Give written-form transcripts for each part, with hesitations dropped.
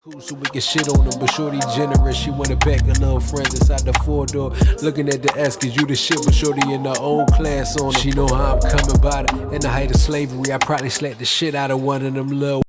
Cool, so we can shit on them, but shorty generous. She wanna pack her little friends inside the 4-door. Looking at the ass, cause you the shit, but shorty in her own class on her. She know how I'm coming by her. In the height of slavery, I probably slapped the shit out of one of them little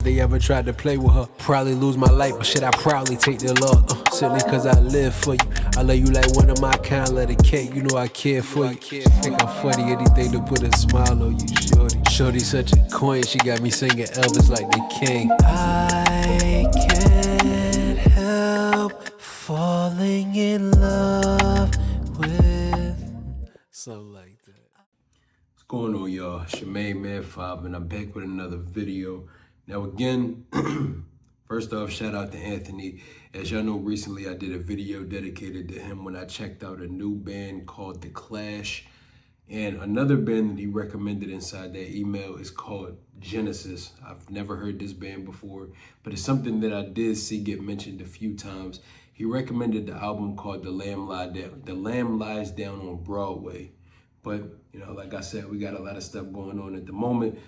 they ever tried to play with her. Probably lose my life, but shit, I proudly take their love. Simply cause I live for you. I love you like one of my kind, let it cake, you know I care for you. Think I'm funny, anything to put a smile on you, shorty. Shorty such a queen, she got me singing Elvis like the king. I can't help falling in love with something like that. What's going on, y'all? It's your main man, Fob, and I'm back with another video. Now again, first off, shout out to Anthony. As y'all know, recently I did a video dedicated to him when I checked out a new band called The Clash. And another band that he recommended inside that email is called Genesis. I've never heard this band before, but it's something that I did see get mentioned a few times. He recommended the album called The Lamb Lies Down on Broadway. But, you know, like I said, we got a lot of stuff going on at the moment.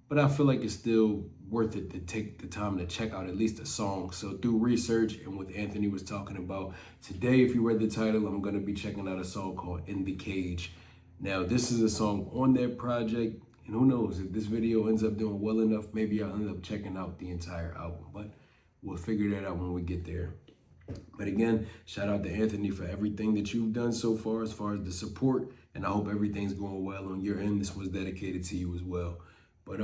But I feel like it's still worth it to take the time to check out at least a song. So through research and what Anthony was talking about today, if you read the title, I'm going to be checking out a song called In the Cage. Now, this is a song on their project. And who knows, if this video ends up doing well enough, maybe I'll end up checking out the entire album. But we'll figure that out when we get there. But again, shout out to Anthony for everything that you've done so far as the support. And I hope everything's going well on your end. This was dedicated to you as well. But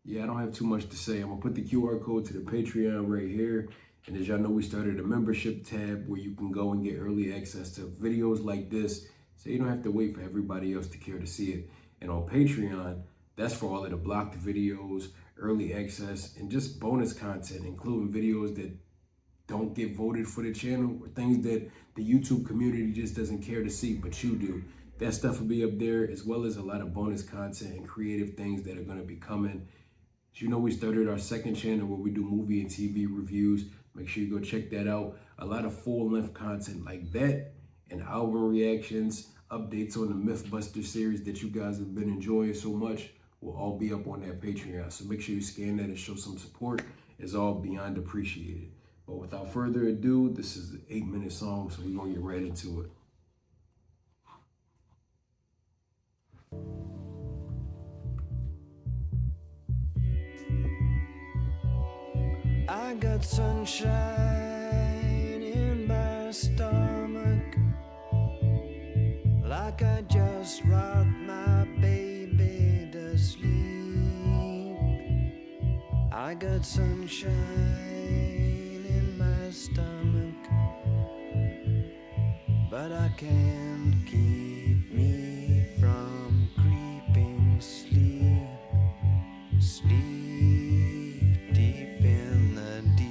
yeah, I don't have too much to say. I'm gonna put the QR code to the Patreon right here. And as y'all know, we started a membership tab where you can go and get early access to videos like this. So you don't have to wait for everybody else to care to see it. And on Patreon, that's for all of the blocked videos, early access, and just bonus content, including videos that don't get voted for the channel or things that the YouTube community just doesn't care to see, but you do. That stuff will be up there, as well as a lot of bonus content and creative things that are going to be coming. As you know, we started our second channel where we do movie and TV reviews. Make sure you go check that out. A lot of full-length content like that and album reactions, updates on the Mythbuster series that you guys have been enjoying so much will all be up on that Patreon. So make sure you scan that and show some support. It's all beyond appreciated. But without further ado, this is an 8-minute song, so we're going to get right into it. I got sunshine in my stomach, like I just rocked my baby to sleep. I got sunshine in my stomach, but I can't keep me from creeping sleep, sleep deep in the deep.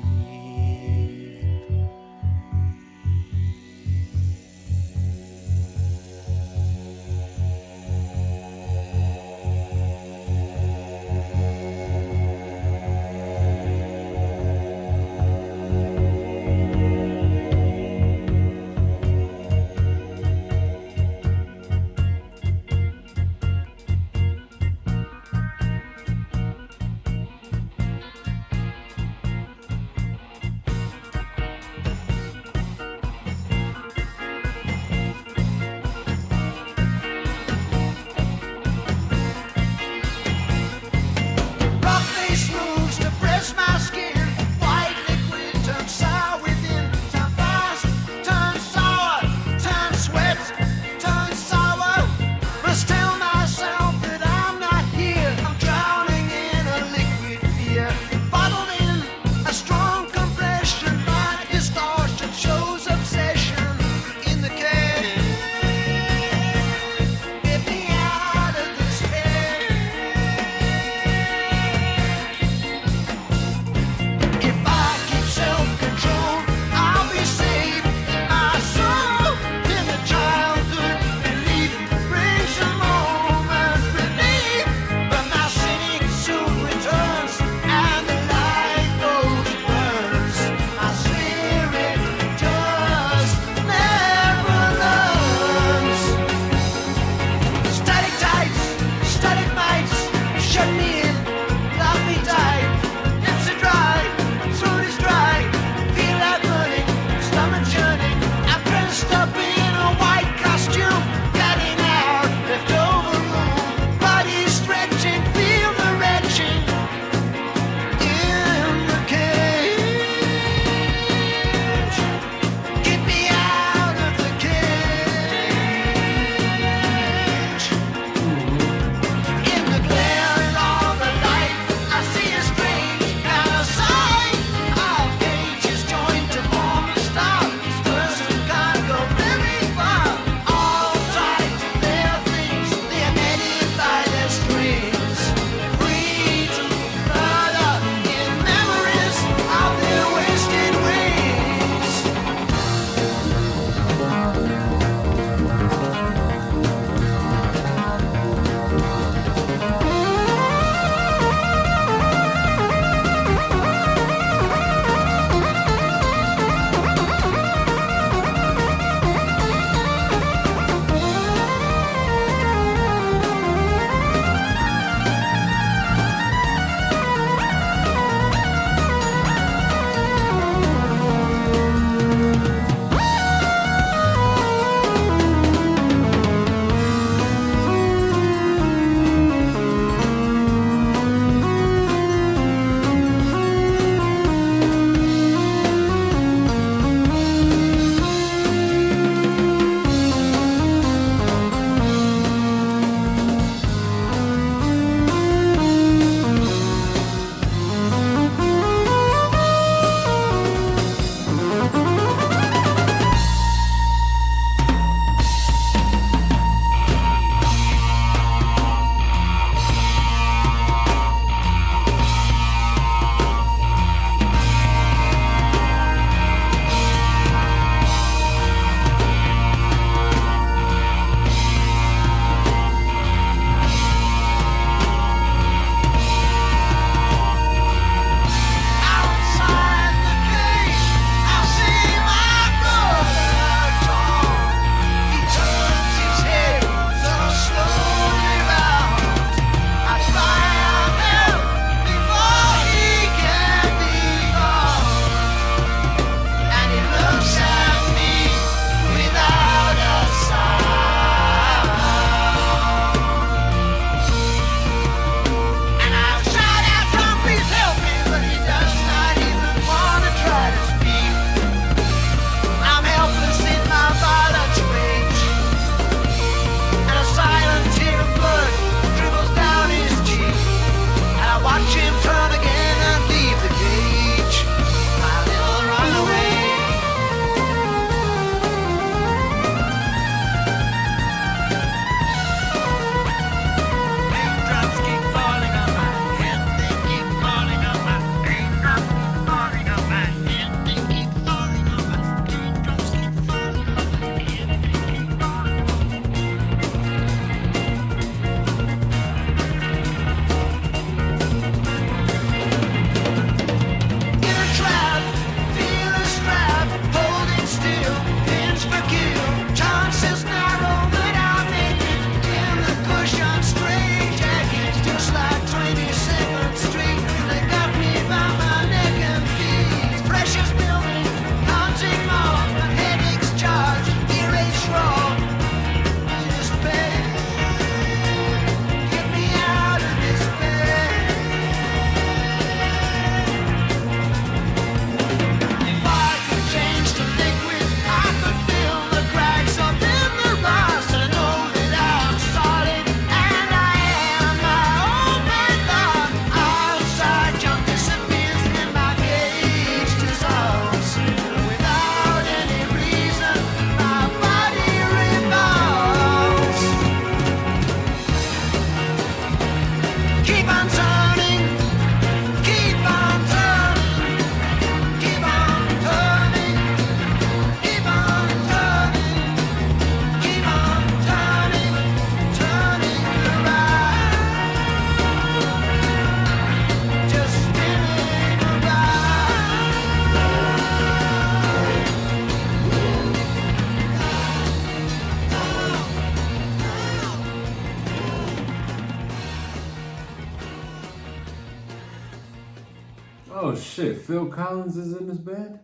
Shit, Phil Collins is in this band?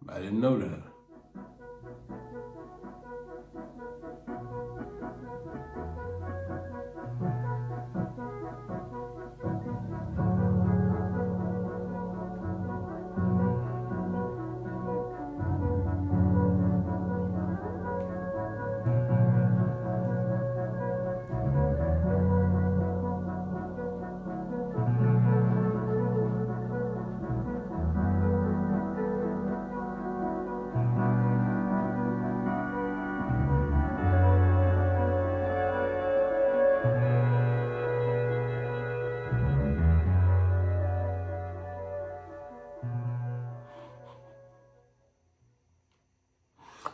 I didn't know that.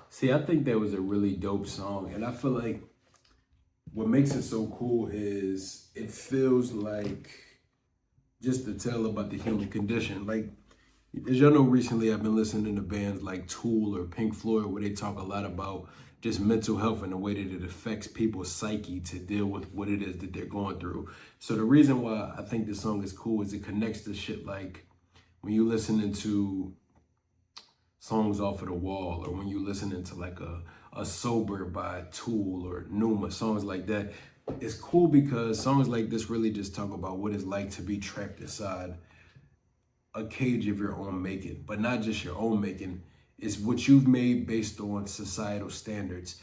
See, I think that was a really dope song, and I feel like what makes it so cool is it feels like just a tale about the human condition. Like, as y'all know, recently I've been listening to bands like Tool or Pink Floyd, where they talk a lot about just mental health and the way that it affects people's psyche to deal with what it is that they're going through. So the reason why I think this song is cool is it connects to shit like when you listening to songs off of the wall, or when you listening to like a Sober by Tool or Numa, songs like that. It's cool because songs like this really just talk about what it's like to be trapped inside a cage of your own making, but not just your own making. It's what you've made based on societal standards.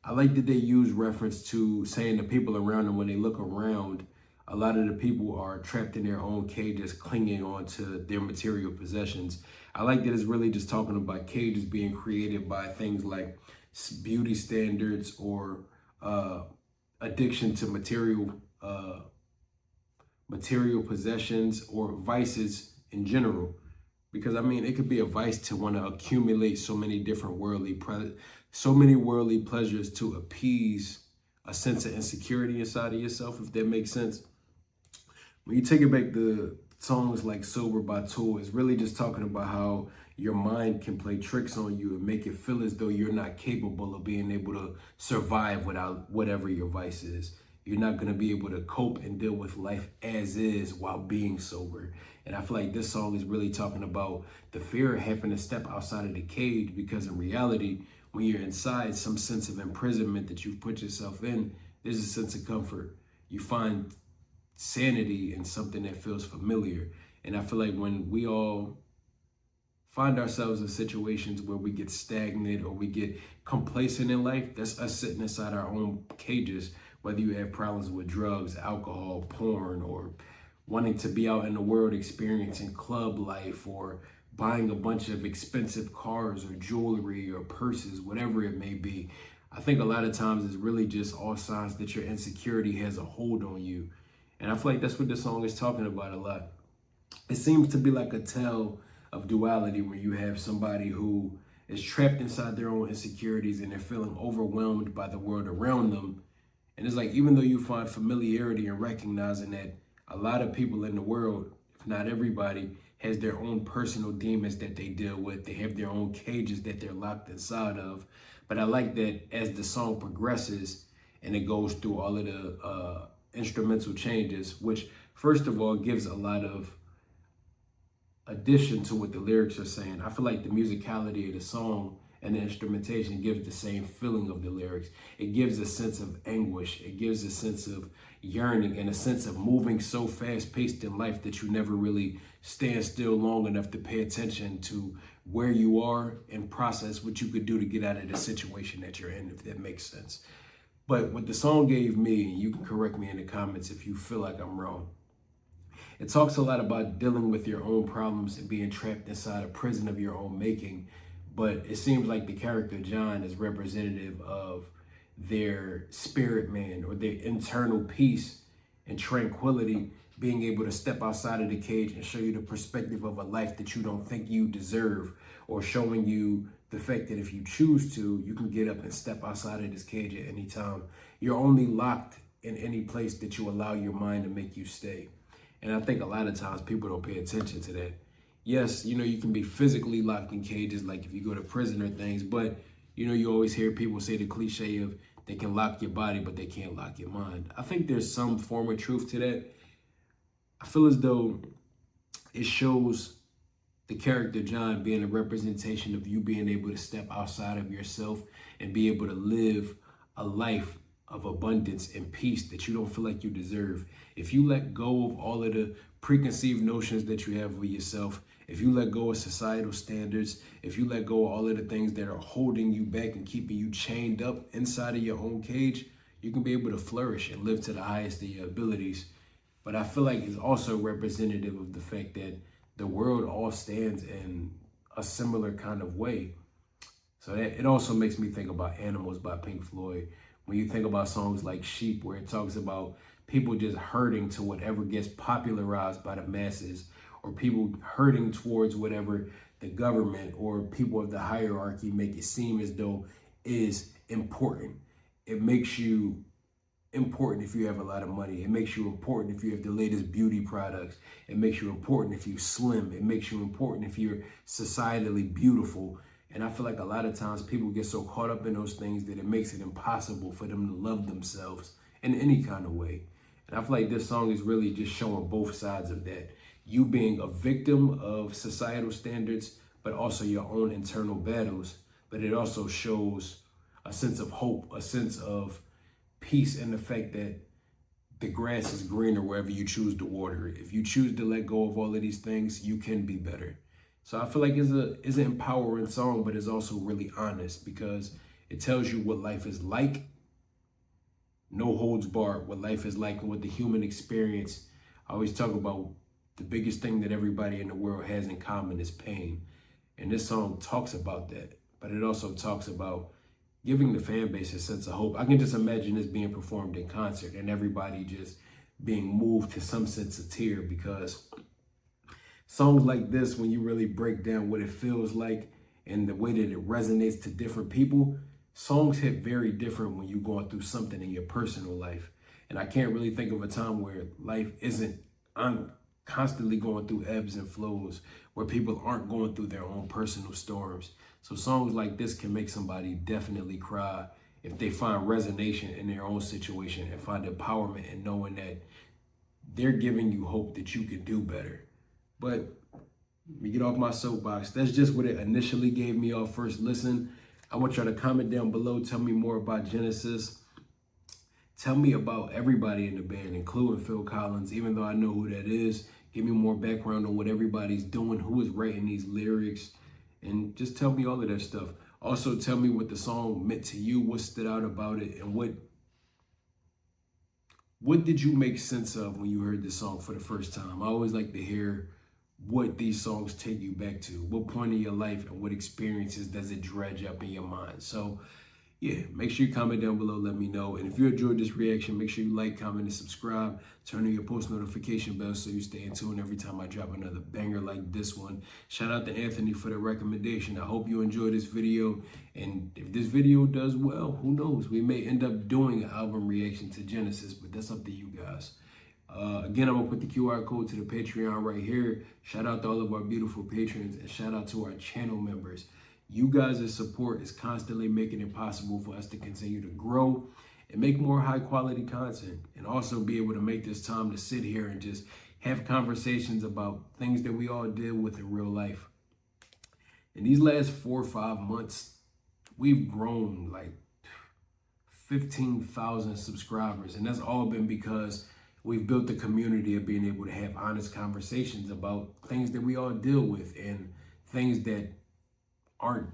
I like that they use reference to saying the people around them, when they look around, a lot of the people are trapped in their own cages, clinging on to their material possessions. I like that it's really just talking about cages being created by things like beauty standards or addiction to material possessions or vices in general. Because I mean, it could be a vice to want to accumulate so many different worldly pleasures to appease a sense of insecurity inside of yourself, if that makes sense. When you take it back to songs like Sober by Tool, it's really just talking about how your mind can play tricks on you and make it feel as though you're not capable of being able to survive without whatever your vice is. You're not going to be able to cope and deal with life as is while being sober. And I feel like this song is really talking about the fear of having to step outside of the cage, because in reality, when you're inside some sense of imprisonment that you've put yourself in, there's a sense of comfort. You find sanity in something that feels familiar. And I feel like when we all find ourselves in situations where we get stagnant or we get complacent in life, that's us sitting inside our own cages, whether you have problems with drugs, alcohol, porn, or wanting to be out in the world experiencing club life, or buying a bunch of expensive cars or jewelry or purses, whatever it may be. I think a lot of times it's really just all signs that your insecurity has a hold on you. And I feel like that's what this song is talking about a lot. It seems to be like a tale of duality, where you have somebody who is trapped inside their own insecurities and they're feeling overwhelmed by the world around them. And it's like, even though you find familiarity in recognizing that a lot of people in the world, if not everybody, has their own personal demons that they deal with. They have their own cages that they're locked inside of. But I like that as the song progresses and it goes through all of the instrumental changes, which first of all gives a lot of addition to what the lyrics are saying. I feel like the musicality of the song and the instrumentation gives the same feeling of the lyrics. It gives a sense of anguish. It gives a sense of yearning and a sense of moving so fast paced in life that you never really stand still long enough to pay attention to where you are and process what you could do to get out of the situation that you're in, if that makes sense. But what the song gave me, and you can correct me in the comments if you feel like I'm wrong, it talks a lot about dealing with your own problems and being trapped inside a prison of your own making. But it seems like the character John is representative of their spirit man, or their internal peace and tranquility, being able to step outside of the cage and show you the perspective of a life that you don't think you deserve, or showing you the fact that if you choose to, you can get up and step outside of this cage at any time. You're only locked in any place that you allow your mind to make you stay. And I think a lot of times people don't pay attention to that. Yes, you know, you can be physically locked in cages, like if you go to prison or things, but you know, you always hear people say the cliche of they can lock your body, but they can't lock your mind. I think there's some form of truth to that. I feel as though it shows the character John being a representation of you being able to step outside of yourself and be able to live a life of abundance and peace that you don't feel like you deserve. If you let go of all of the preconceived notions that you have with yourself, if you let go of societal standards, if you let go of all of the things that are holding you back and keeping you chained up inside of your own cage, you can be able to flourish and live to the highest of your abilities. But I feel like it's also representative of the fact that the world all stands in a similar kind of way. So that it also makes me think about Animals by Pink Floyd. When you think about songs like Sheep, where it talks about people just hurting to whatever gets popularized by the masses, or people hurting towards whatever the government or people of the hierarchy make it seem as though is important. It makes you important if you have a lot of money. It makes you important if you have the latest beauty products. It makes you important if you're slim. It makes you important if you're societally beautiful. And I feel like a lot of times people get so caught up in those things that it makes it impossible for them to love themselves in any kind of way. And I feel like this song is really just showing both sides of that. You being a victim of societal standards, but also your own internal battles. But it also shows a sense of hope, a sense of peace in the fact that the grass is greener wherever you choose to water it. If you choose to let go of all of these things, you can be better. So I feel like it's an empowering song, but it's also really honest because it tells you what life is like. No holds barred, what life is like and what the human experience. I always talk about the biggest thing that everybody in the world has in common is pain. And this song talks about that, but it also talks about giving the fan base a sense of hope. I can just imagine this being performed in concert and everybody just being moved to some sense of tear, because songs like this, when you really break down what it feels like and the way that it resonates to different people, songs hit very different when you're going through something in your personal life. And I can't really think of a time where life isn't constantly going through ebbs and flows, where people aren't going through their own personal storms. So songs like this can make somebody definitely cry if they find resonance in their own situation and find empowerment in knowing that they're giving you hope that you can do better. But let me get off my soapbox. That's just what it initially gave me off first listen. I want y'all to comment down below. Tell me more about Genesis. Tell me about everybody in the band, including Phil Collins, even though I know who that is. Give me more background on what everybody's doing, who is writing these lyrics, and just tell me all of that stuff. Also, tell me what the song meant to you, what stood out about it, and what did you make sense of when you heard this song for the first time? I always like to hear what these songs take you back to, what point in your life and what experiences does it dredge up in your mind. So yeah, make sure you comment down below, let me know. And if you enjoyed this reaction, make sure you like, comment, and subscribe. Turn on your post notification bell so you stay in tune every time I drop another banger like this one. Shout out to Anthony for the recommendation. I hope you enjoyed this video. And if this video does well, who knows? We may end up doing an album reaction to Genesis, but that's up to you guys. Again, I'm gonna put the QR code to the Patreon right here. Shout out to all of our beautiful patrons and shout out to our channel members. You guys' support is constantly making it possible for us to continue to grow and make more high quality content, and also be able to make this time to sit here and just have conversations about things that we all deal with in real life. In these last 4 or 5 months, we've grown like 15,000 subscribers, and that's all been because we've built the community of being able to have honest conversations about things that we all deal with and things that aren't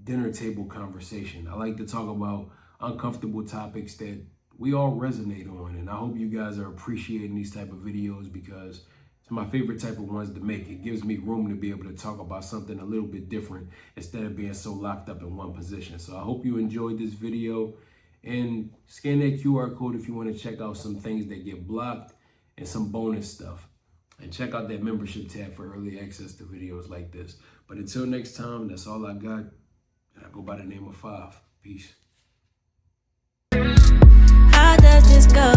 dinner table conversation. I like to talk about uncomfortable topics that we all resonate on, and I hope you guys are appreciating these type of videos because it's my favorite type of ones to make. It gives me room to be able to talk about something a little bit different instead of being so locked up in one position. So I hope you enjoyed this video, and scan that QR code if you want to check out some things that get blocked and some bonus stuff. And check out that membership tab for early access to videos like this. But until next time, that's all I got. And I go by the name of 5. Peace. How does this go?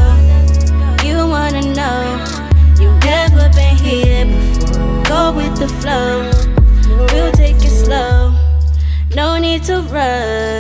You wanna know. You've never been here before. Go with the flow. We'll take it slow. No need to rush.